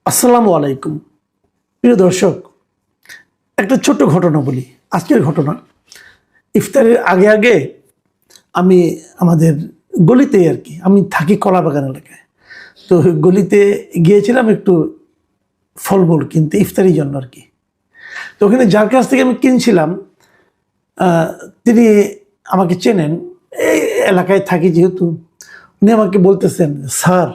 আসসালামু আলাইকুম প্রিয় দর্শক, একটা ছোট্ট ঘটনা বলি। আজকের ঘটনা, ইফতারের আগে আগে আমি আমাদের গলিতে আর কি, আমি থাকি কলাবাগান এলাকায়, তো গলিতে গিয়েছিলাম একটু ফলমূল কিনতে ইফতারির জন্য আর কি। তো ওখানে যার কাছ থেকে আমি কিনছিলাম তিনি আমাকে চেনেন, এই এলাকায় থাকি যেহেতু। উনি আমাকে বলতেছেন, স্যার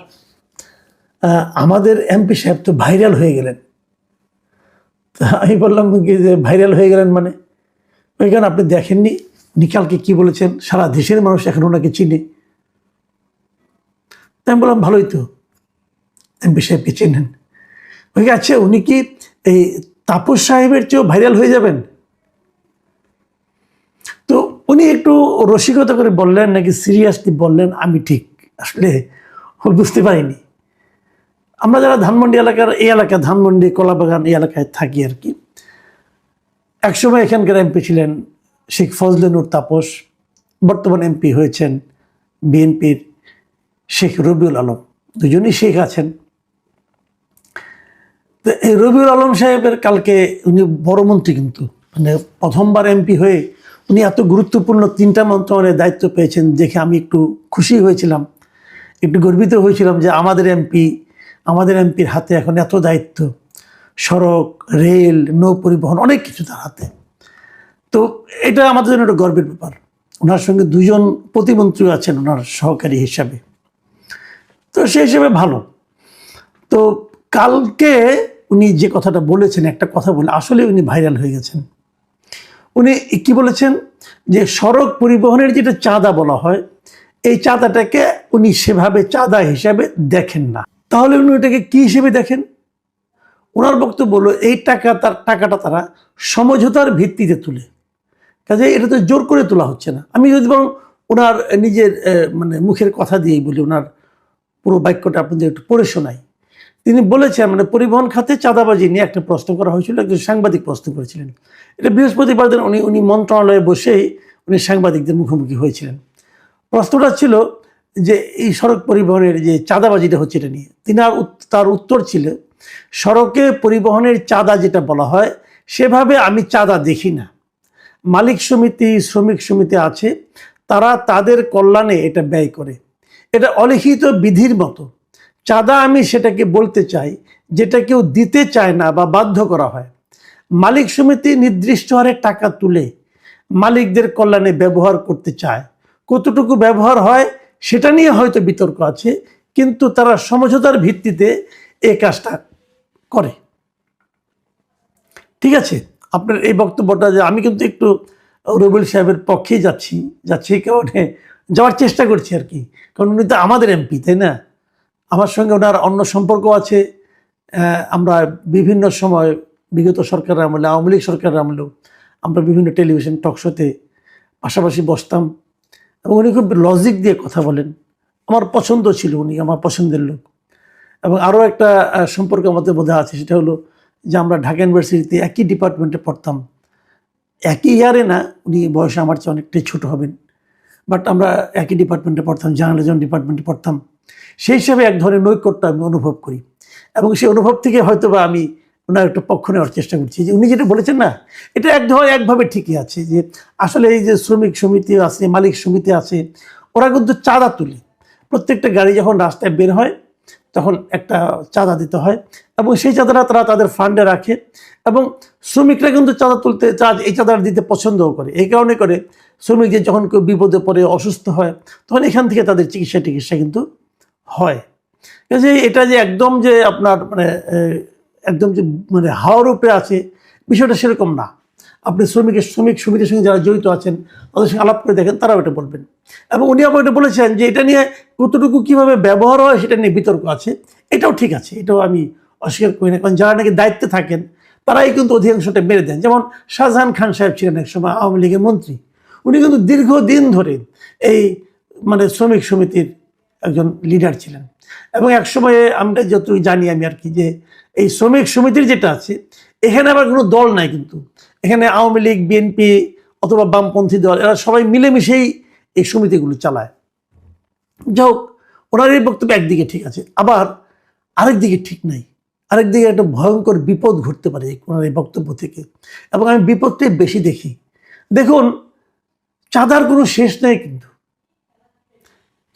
আমাদের এমপি সাহেব তো ভাইরাল হয়ে গেলেন। তা আমি বললাম কি যে ভাইরাল হয়ে গেলেন মানে? ওইখানে আপনি দেখেননি উনি কালকে কী বলেছেন, সারা দেশের মানুষ এখন ওনাকে চিনে। তাই আমি বললাম ভালোই তো, এমপি সাহেবকে চেনেন। ওই আচ্ছা, উনি কি এই তাপস সাহেবের চেয়েও ভাইরাল হয়ে যাবেন? তো উনি একটু রসিকতা করে বললেন নাকি সিরিয়াসলি বললেন আমি ঠিক আসলে বুঝতে পারিনি। আমরা যারা ধানমন্ডি এলাকার, এই এলাকা ধানমন্ডি কলাবাগান এই এলাকায় থাকি আর কি, একসময় এখানকার এমপি ছিলেন শেখ ফজলে নূর তাপস, বর্তমান এমপি হয়েছেন বিএনপির শেখ রবিউল আলম, দুজনই শেখ আছেন। তো এই রবিউল আলম সাহেবের কালকে, উনি বড় মন্ত্রী কিন্তু, মানে প্রথমবার এমপি হয়ে উনি এত গুরুত্বপূর্ণ 3টা মন্ত্রণালয়ের দায়িত্ব পেয়েছেন দেখে আমি একটু খুশি হয়েছিলাম, একটু গর্বিত হয়েছিলাম যে আমাদের এমপির হাতে এখন এত দায়িত্ব, সড়ক, রেল, নৌ পরিবহন, অনেক কিছু তার হাতে। তো এটা আমাদের জন্য একটা গর্বের ব্যাপার। ওনার সঙ্গে 2জন প্রতিমন্ত্রী আছেন ওনার সহকারী হিসাবে, তো সেই হিসেবে ভালো। তো কালকে উনি যে কথাটা বলেছেন, একটা কথা বলে আসলে উনি ভাইরাল হয়ে গেছেন। উনি কি বলেছেন যে সড়ক পরিবহনের যেটা চাঁদা বলা হয়, এই চাঁদাটাকে উনি সেভাবে চাঁদা হিসাবে দেখেন না। তাহলে উনি ওটাকে কি হিসেবে দেখেন? ওনার বক্তব্য হলো এই টাকাটা তারা সমঝোতার ভিত্তিতে তুলে, কাজে এটা তো জোর করে তোলা হচ্ছে না। আমি যদি বরং ওনার নিজের মানে মুখের কথা দিয়েই বলি, ওনার পুরো বাক্যটা আপনাদের একটু পড়ে শোনাই। তিনি বলেছেন, মানে পরিবহন খাতে চাঁদাবাজি নিয়ে একটা প্রশ্ন করা হয়েছিল, একজন সাংবাদিক প্রশ্ন করেছিলেন। এটা বৃহস্পতিবার দিন উনি মন্ত্রণালয়ে বসেই উনি সাংবাদিকদের মুখোমুখি হয়েছিলেন। প্রশ্নটা ছিল যে এই সড়ক পরিবহনের যে চাঁদাবাজিটা হচ্ছে এটা নিয়ে। তার উত্তর ছিল, সড়কে পরিবহনের চাঁদা যেটা বলা হয় সেভাবে আমি চাঁদা দেখি না। মালিক সমিতি, শ্রমিক সমিতি আছে, তারা তাদের কল্যাণে এটা ব্যয় করে। এটা অলিখিত বিধির মতো। চাঁদা আমি সেটাকে বলতে চাই যেটা কেউ দিতে চায় না বা বাধ্য করা হয়। মালিক সমিতি নির্দিষ্ট হারে টাকা তুলে মালিকদের কল্যাণে ব্যবহার করতে চায়। কতটুকু ব্যবহার হয় সেটা নিয়ে হয়তো বিতর্ক আছে, কিন্তু তারা সমঝোতার ভিত্তিতে এই কাজটা করে। ঠিক আছে, আপনার এই বক্তব্যটা, যে আমি কিন্তু একটু রবিউল সাহেবের পক্ষেই যাচ্ছি কারণে যাওয়ার চেষ্টা করছি আর কি, কারণ উনি তো আমাদের এমপি, তাই না? আমার সঙ্গে ওনার অন্য সম্পর্ক আছে। আমরা বিভিন্ন সময় বিগত সরকারের আমলে, আওয়ামী লীগ সরকারের আমলেও আমরা বিভিন্ন টেলিভিশন টকশোতে পাশাপাশি বসতাম, এবং উনি খুব লজিক দিয়ে কথা বলেন। আমার পছন্দ ছিল, উনি আমার পছন্দের লোক। এবং আরও একটা সম্পর্ক আমাদের মধ্যে আছে, সেটা হলো যে আমরা ঢাকা ইউনিভার্সিটিতে একই ডিপার্টমেন্টে পড়তাম। একই ইয়ারে না, উনি বয়সে আমার চেয়ে অনেকটাই ছোটো হবেন, বাট আমরা একই ডিপার্টমেন্টে পড়তাম, জার্নালিজম ডিপার্টমেন্টে পড়তাম। সেই হিসাবে এক ধরনের নৈকট্য আমি অনুভব করি, এবং সেই অনুভব থেকে হয়তো বা আমি ওনার একটা পক্ষ নেওয়ার চেষ্টা করছি। যে উনি যেটা বলেছেন না, এটা একভাবে ঠিকই আছে, যে আসলে এই যে শ্রমিক সমিতি আছে, মালিক সমিতি আছে, ওরা কিন্তু চাঁদা তুলে। প্রত্যেকটা গাড়ি যখন রাস্তায় বের হয় তখন একটা চাঁদা দিতে হয়, এবং সেই চাঁদাটা তারা তাদের ফান্ডে রাখে। এবং শ্রমিকরা কিন্তু এই চাঁদাটা দিতে পছন্দও করে। এই কারণে করে শ্রমিকদের যখন কেউ বিপদে পড়ে, অসুস্থ হয়, তখন এখান থেকে তাদের চিকিৎসা কিন্তু হয়। কাজে এটা যে একদম যে আপনার একদম যে হাওয়ার উপরে আছে, বিষয়টা সেরকম না। আপনি শ্রমিক সমিতির সঙ্গে যারা জড়িত আছেন তাদের সঙ্গে আলাপ করে দেখেন, তারাও এটা বলবেন। এবং উনি আবার এটা বলেছেন যে এটা নিয়ে কতটুকু কীভাবে ব্যবহার হয় সেটা নিয়ে বিতর্ক আছে। এটাও ঠিক আছে, এটাও আমি অস্বীকার করি না, কারণ যারা নাকি দায়িত্বে থাকেন তারাই কিন্তু অধিকাংশটা মেরে দেন। যেমন শাহজাহান খান সাহেব ছিলেন এক সময় আওয়ামী লীগের মন্ত্রী, উনি কিন্তু দীর্ঘদিন ধরে এই শ্রমিক সমিতির একজন লিডার ছিলেন। এবং এক সময়ে আমরা যতটুকু জানি আমি আর কি, যে এই শ্রমিক সমিতির যেটা আছে, এখানে আবার কোনো দল নাই, কিন্তু এখানে আওয়ামী লীগ, বিএনপি অথবা বামপন্থী দল, এরা সবাই মিলেমিশেই এই সমিতিগুলো চালায়। যাই হোক, ওনার এই বক্তব্য একদিকে ঠিক আছে, আবার আরেক দিকে ঠিক নাই। আরেকদিকে একটা ভয়ঙ্কর বিপদ ঘটতে পারে ওনার এই বক্তব্য থেকে, এবং আমি বিপদটাই বেশি দেখি। দেখুন, চাঁদার কোনো শেষ নেই, কিন্তু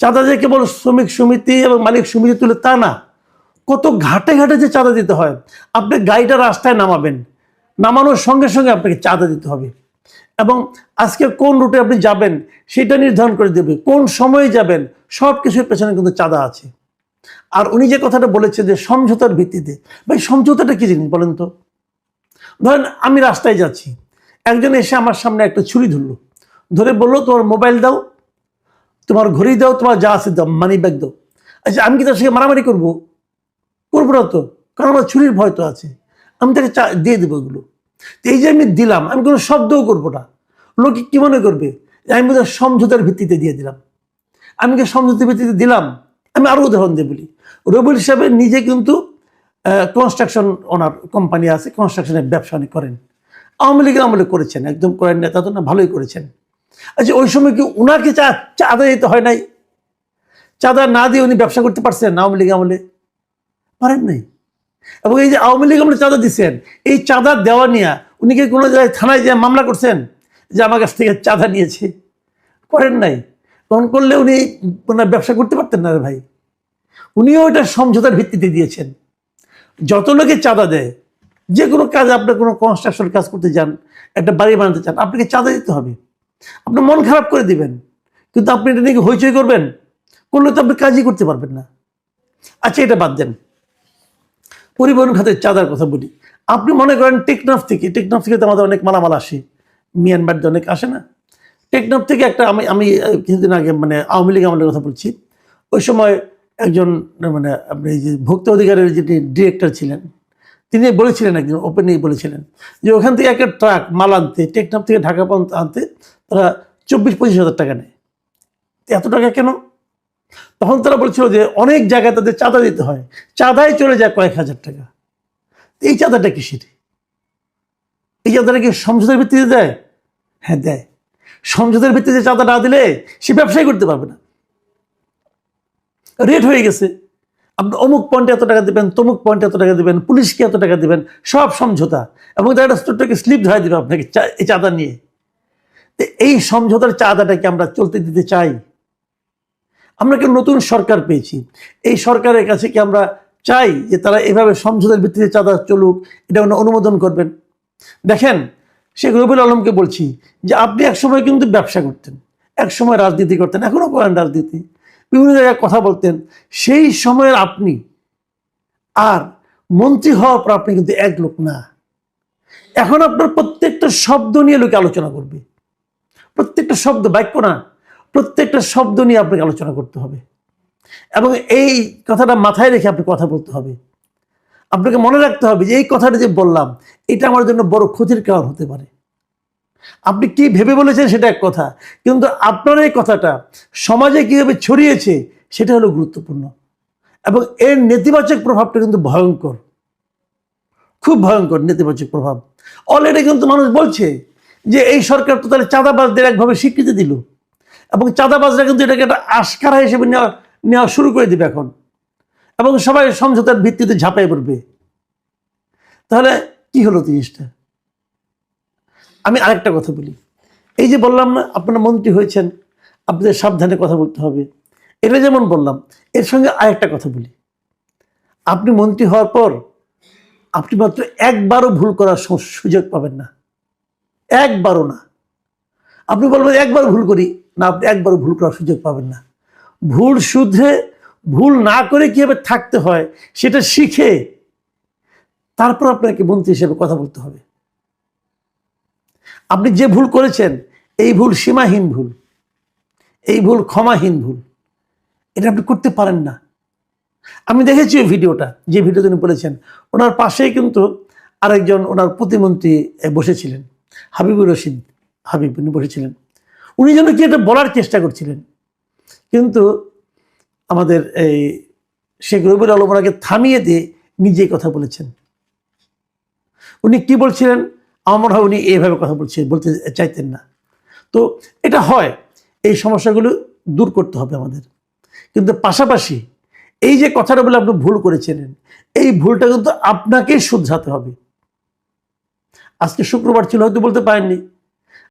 চাঁদা যে কেবল শ্রমিক সমিতি এবং মালিক সমিতি তুলে তা না, কত ঘাটে ঘাটে যে চাঁদা দিতে হয়। আপনি গাড়িটা রাস্তায় নামাবেন, নামানোর সঙ্গে সঙ্গে আপনাকে চাঁদা দিতে হবে, এবং আজকে কোন রুটে আপনি যাবেন সেটা নির্ধারণ করে দেবে, কোন সময়ে যাবেন, সব কিছুর পেছনে কিন্তু চাঁদা আছে। আর উনি যে কথাটা বলেছেন যে সমঝোতার ভিত্তিতে, ভাই সমঝোতাটা কি জিনিস বলেন তো? ধরেন আমি রাস্তায় যাচ্ছি, একজন এসে আমার সামনে একটা ছুরি ধরলো, ধরে বললো তোমার মোবাইল দাও, তোমার ঘড়ি দাও, তোমার যা আছে দাও, মানি ব্যাগ দাও। আচ্ছা, আমি কি তার সঙ্গে মারামারি করবো? করবো না তো, কারণ আমার ছুরির ভয় তো আছে, আমি তাকে দিয়ে দেবো এগুলো। তো এই যে আমি দিলাম, আমি কোনো শব্দও করবো না, লোকে কি মনে করবে আমি বোধহয় সমঝোতার ভিত্তিতে দিয়ে দিলাম। আমি কি সমঝোতার ভিত্তিতে দিলাম? আমি আরো উদাহরণ দিয়ে বলি, রবিউল সাহেব নিজে কিন্তু কনস্ট্রাকশন, ওনার কোম্পানি আছে, কনস্ট্রাকশনের ব্যবসা উনি করেন, আওয়ামী লীগের আমলে করেছেন, একদম করেন না তা তো না, ভালোই করেছেন। আচ্ছা, ওই সময় কি উনাকে চাঁদা দিতে হয় নাই? চাঁদা না দিয়ে উনি ব্যবসা করতে পারছেন আওয়ামী লীগ আমলে? পারেন নাই। এবং এই যে আওয়ামী লীগ আমলে চাঁদা দিচ্ছেন, এই চাঁদা দেওয়া নিয়ে উনি কি কোনো জায়গায় থানায় যে মামলা করছেন যে আমার কাছ থেকে চাঁদা নিয়েছে? করেন নাই। তখন করলে উনি ওনার ব্যবসা করতে পারতেন না রে ভাই। উনিও এটা সমঝোতার ভিত্তিতে দিয়েছেন। যত লোকে চাঁদা দেয়, যে কোনো কাজ, আপনার কোনো কনস্ট্রাকশন কাজ করতে যান, একটা বাড়ি বানাতে চান, আপনাকে চাঁদা দিতে হবে। আপনি মন খারাপ করে দিবেন, কিন্তু আপনি এটা নিয়ে হইচই করবেন, করলে তো আপনি কাজই করতে পারবেন না। আচ্ছা, এটা বাদ দেন, পরিবহন খাতের চাঁদার কথা বলি। আপনি মনে করেন টেকনাফ থেকে তো আমাদের অনেক মালামাল আসে, মিয়ানমার অনেক আসে না? টেকনাফ থেকে একটা, আমি কিছুদিন আগে, মানে আওয়ামী লীগ আমলের কথা বলছি, ওই সময় একজন, মানে আপনি এই যে ভোক্তা অধিকারের যিনি ডিরেক্টর ছিলেন, তিনি বলেছিলেন, একজন ওপেনলি বলেছিলেন যে ওখান থেকে একটা ট্রাক মাল আনতে, টেকনাফ থেকে ঢাকা পর্যন্ত আনতে তারা 24-25 হাজার টাকা নেয়। এত টাকা কেন? তখন তারা বলছিল যে অনেক জায়গায় তাদের চাঁদা দিতে হয়, চাঁদায় চলে যায় কয়েক হাজার টাকা। এই চাঁদাটা কিসের? এই চাঁদাটা কি সমঝোতার ভিত্তিতে দেয়? হ্যাঁ, দেয়। সমঝোতার ভিত্তিতে চাঁদা না দিলে সে ব্যবসায় করতে পারবে না। রেট হয়ে গেছে, আপনি অমুক পয়েন্টে এত টাকা দেবেন, তমুক পয়েন্টে এত টাকা দেবেন, পুলিশকে এত টাকা দেবেন, সব সমঝোতা, এবং তার একটা ছোট্টকে স্লিপ ধরে দেবে আপনাকে এই চাঁদা নিয়ে। এই সমঝোতার চাঁদাটাকে আমরা চলতে দিতে চাই? আমরা কি নতুন সরকার পেয়েছি, এই সরকারের কাছে কি আমরা চাই যে তারা এভাবে সমঝোতার ভিত্তিতে চাঁদা চলুক, এটা অনুমোদন করবেন? দেখেন, শেখ রবিউল আলমকে বলছি যে আপনি একসময় কিন্তু ব্যবসা করতেন, একসময় রাজনীতি করতেন, এখনো করেন রাজনীতি, বিভিন্ন জায়গায় কথা বলতেন, সেই সময়ের আপনি আর মন্ত্রী হওয়ার পর আপনি কিন্তু এক লোক না। এখন আপনার প্রত্যেকটা শব্দ নিয়ে লোকে আলোচনা করবে, প্রত্যেকটা শব্দ, বাক্য না, প্রত্যেকটা শব্দ নিয়ে আপনাকে আলোচনা করতে হবে, এবং এই কথাটা মাথায় রেখে আপনি কথা বলতে হবে। আপনাকে মনে রাখতে হবে যে এই কথাটা যে বললাম, এটা আমার জন্য বড় ক্ষতির কারণ হতে পারে। আপনি কি ভেবে বলেছেন সেটা এক কথা, কিন্তু আপনার এই কথাটা সমাজে কিভাবে ছড়িয়েছে সেটা হলো গুরুত্বপূর্ণ, এবং এর নেতিবাচক প্রভাবটা কিন্তু ভয়ঙ্কর, খুব ভয়ঙ্কর নেতিবাচক প্রভাব। অলরেডি কিন্তু মানুষ বলছে যে এই সরকার তো তাহলে চাঁদাবাজদের একভাবে স্বীকৃতি দিল, এবং চাঁদাবাজরা কিন্তু এটাকে একটা আশকারা হিসেবে নেওয়া শুরু করে দিবে এখন, এবং সবাই সমঝোতার ভিত্তিতে ঝাঁপাই পড়বে। তাহলে কি হলো জিনিসটা? আমি আরেকটা কথা বলি, এই যে বললাম না আপনারা মন্ত্রী হয়েছেন, আপনাদের সাবধানে কথা বলতে হবে, এটা যেমন বললাম, এর সঙ্গে আরেকটা কথা বলি, আপনি মন্ত্রী হওয়ার পর আপনি মাত্র একবারও ভুল করার সুযোগ পাবেন না, একবারও না। আপনি বলবেন একবার ভুল করি না, আপনি একবারও ভুল করার সুযোগ পাবেন না। ভুল শুধরে, ভুল না করে কীভাবে থাকতে হয় সেটা শিখে তারপর আপনাকে মন্ত্রী হিসেবে কথা বলতে হবে। আপনি যে ভুল করেছেন, এই ভুল সীমাহীন ভুল, এই ভুল ক্ষমাহীন ভুল, এটা আপনি করতে পারেন না। আমি দেখেছি ওই ভিডিওটা, যে ভিডিও তিনি বলেছেন, ওনার পাশেই কিন্তু আরেকজন ওনার প্রতিমন্ত্রী বসেছিলেন, হাবিবুর রশিদ হাবিব, উনি বসেছিলেন, উনি যেন কি এটা বলার চেষ্টা করছিলেন, কিন্তু আমাদের এই শেখ রবিউল আলম ওনাকে থামিয়ে দিয়ে নিজেই কথা বলেছেন। উনি কি বলছিলেন, আমার মনে হয় উনি এইভাবে কথা বলতে চাইতেন না। তো এটা হয়, এই সমস্যাগুলো দূর করতে হবে আমাদের, কিন্তু পাশাপাশি এই যে কথাটা বলে আপনি ভুল করেছিলেন, এই ভুলটা কিন্তু আপনাকেই শুধরাতে হবে। আজকে শুক্রবার ছিল, হয়তো বলতে পারেননি,